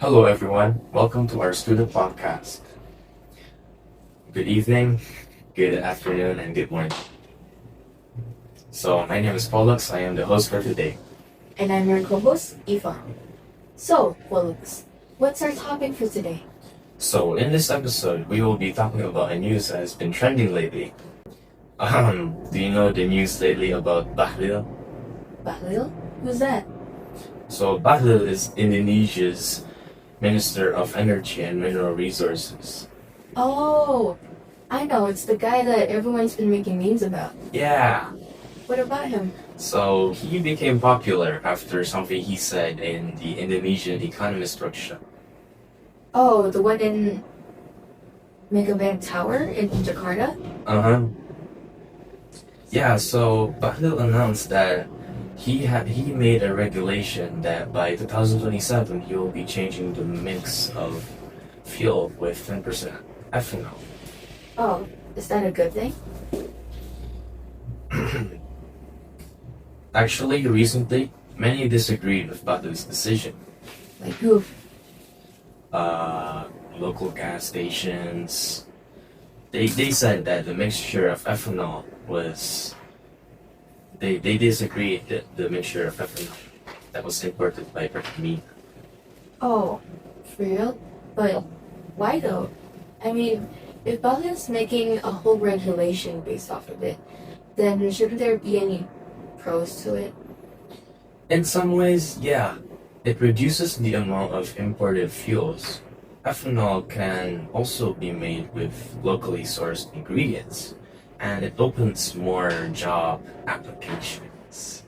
Hello, everyone. Welcome to our student podcast. Good evening, good afternoon, and good morning. So, my name is Pollux. I am the host for today. And I'm your co-host, Ivone. So, Pollux, what's our topic for today? So, in this episode, we will be talking about a news that has been trending lately. Do you know the news lately about Bahlil? Bahlil? Who's that? So, Bahlil is Indonesia's Minister of Energy and Mineral Resources. Oh, I know, it's the guy that everyone's been making memes about. Yeah. What about him? So, he became popular after something he said in the Indonesian Economist workshop. Oh, the one in Megabank Tower in Jakarta? Uh-huh. Yeah, so Bahlil announced that he made a regulation that by 2027 he will be changing the mix of fuel with 10% ethanol. Oh, is that a good thing? Actually, recently, many disagreed with Bahlil's decision. Like who? Local gas stations, they said that the mixture of ethanol was they disagreed that the mixture of ethanol that was imported by Pertamina. Oh, for real? But why though? I mean, if Bahlil's making a whole regulation based off of it, then shouldn't there be any pros to it? In some ways, yeah, it reduces the amount of imported fuels. Ethanol can also be made with locally sourced ingredients, and it opens more job applications.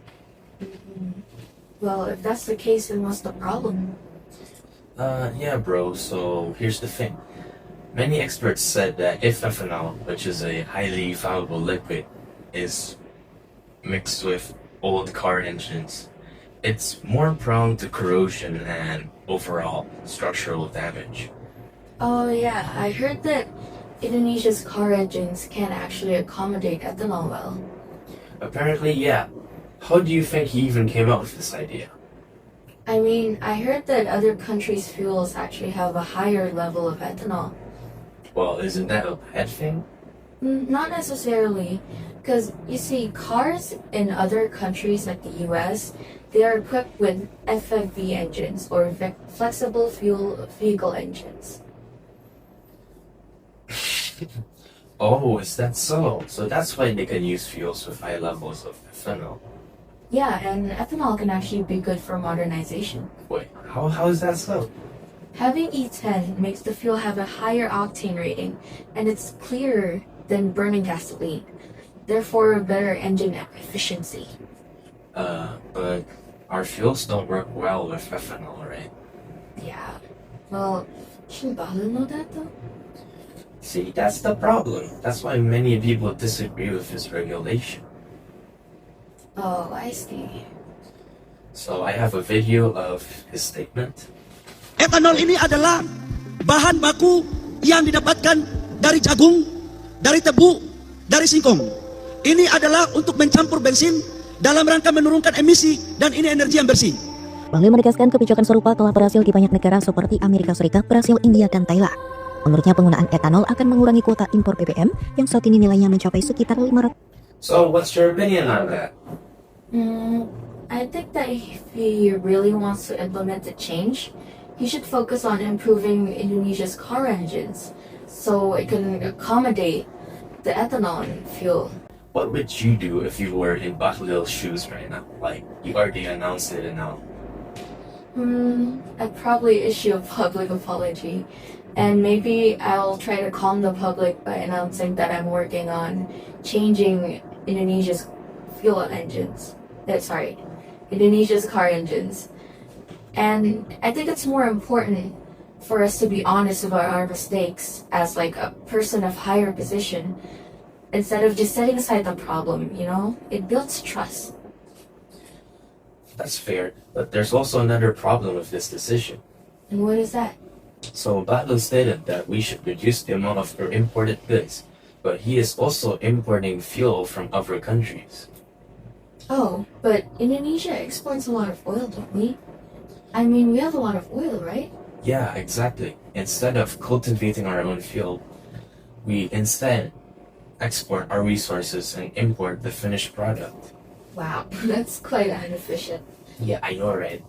Well, if that's the case, then what's the problem? Yeah, bro, so here's the thing. Many experts said that if ethanol, which is a highly flammable liquid, is mixed with old car engines, it's more prone to corrosion and overall structural damage. Oh yeah, I heard that Indonesia's car engines can actually accommodate ethanol well. Apparently, yeah. How do you think he even came up with this idea? I mean, I heard that other countries' fuels actually have a higher level of ethanol. Well, isn't that a bad thing? Not necessarily, because you see, cars in other countries like the US, they are equipped with FFV engines or flexible fuel vehicle engines. Oh, is that so? So that's why they can use fuels with high levels of ethanol. Yeah, and ethanol can actually be good for modernization. Wait, how is that so? Having E10 makes the fuel have a higher octane rating, and it's clearer than burning gasoline, therefore a better engine efficiency. But our fuels don't work well with ethanol, right? Yeah. Well, shouldn't Bahlil know that though? See, that's the problem. That's why many people disagree with his regulation. Oh, I see. So I have a video of his statement. Etanol ini adalah bahan baku yang didapatkan dari jagung, dari tebu, dari singkong. Ini adalah untuk mencampur bensin dalam rangka menurunkan emisi dan ini energi yang bersih. Bahlil menegaskan kebijakan serupa telah berhasil di banyak negara seperti Amerika Serikat, Brasil, India, dan Thailand. Menurutnya penggunaan etanol akan mengurangi kuota impor BBM yang saat ini nilainya mencapai sekitar 500. So what's your opinion on that? I think that if he really wants to implement the change, he should focus on improving Indonesia's car engines so it can accommodate the ethanol in fuel. What would you do if you were in Bahlil's shoes right now? Like, you already announced it and now. I'd probably issue a public apology, and maybe I'll try to calm the public by announcing that I'm working on changing Indonesia's fuel engines. Indonesia's car engines. And I think it's more important for us to be honest about our mistakes as like a person of higher position instead of just setting aside the problem, you know? It builds trust. That's fair, but there's also another problem with this decision. And what is that? So Bahlil stated that we should reduce the amount of our imported goods, but he is also importing fuel from other countries. Oh, but Indonesia exports a lot of oil, don't we? I mean, we have a lot of oil, right? Yeah, exactly. Instead of cultivating our own field, we instead export our resources and import the finished product. Wow, that's quite inefficient. Yeah, I know, right?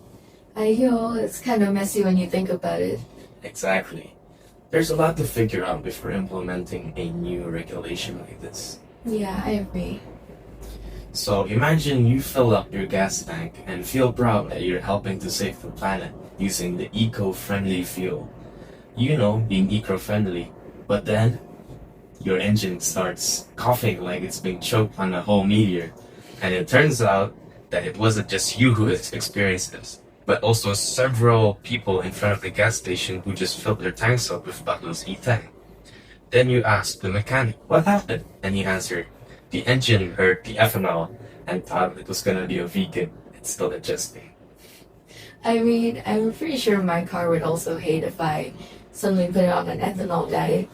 I know it's kind of messy when you think about it. Exactly. There's a lot to figure out before implementing a new regulation like this. Yeah, I agree. So imagine you fill up your gas tank and feel proud that you're helping to save the planet using the eco-friendly fuel. You know, being eco-friendly, but then your engine starts coughing like it's being choked on a whole meteor. And it turns out that it wasn't just you who experienced this, but also several people in front of the gas station who just filled their tanks up with Buffalo's E10. Then you ask the mechanic, what happened? And he answered, the engine heard the ethanol and thought it was gonna be a vegan. It's still adjusting. I mean, I'm pretty sure my car would also hate if I suddenly put it on an ethanol diet.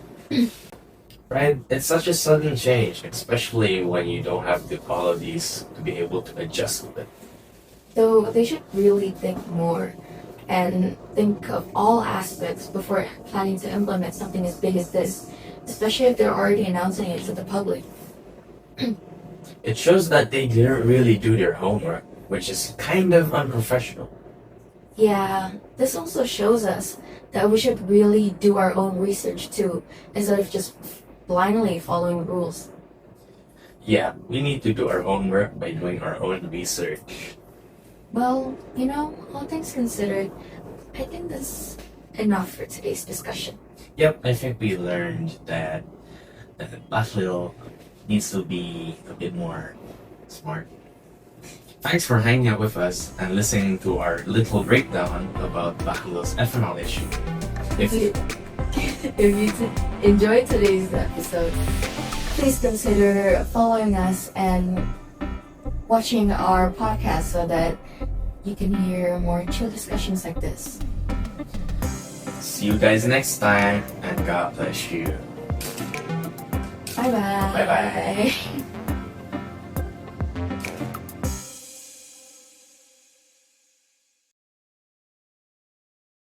Right? It's such a sudden change, especially when you don't have the qualities to be able to adjust with it. Though they should really think more and think of all aspects before planning to implement something as big as this, especially if they're already announcing it to the public. It shows that they didn't really do their homework, which is kind of unprofessional. Yeah, this also shows us that we should really do our own research too, instead of just blindly following rules. Yeah, we need to do our own work by doing our own research. Well, you know, all things considered, I think that's enough for today's discussion. Yep, I think we learned that Buffalo needs to be a bit more smart. Thanks for hanging out with us and listening to our little breakdown about Buffalo's ethanol issue. If you enjoyed today's episode, please consider following us and watching our podcast so that you can hear more chill discussions like this. See you guys next time, and God bless you. Bye bye. Bye bye.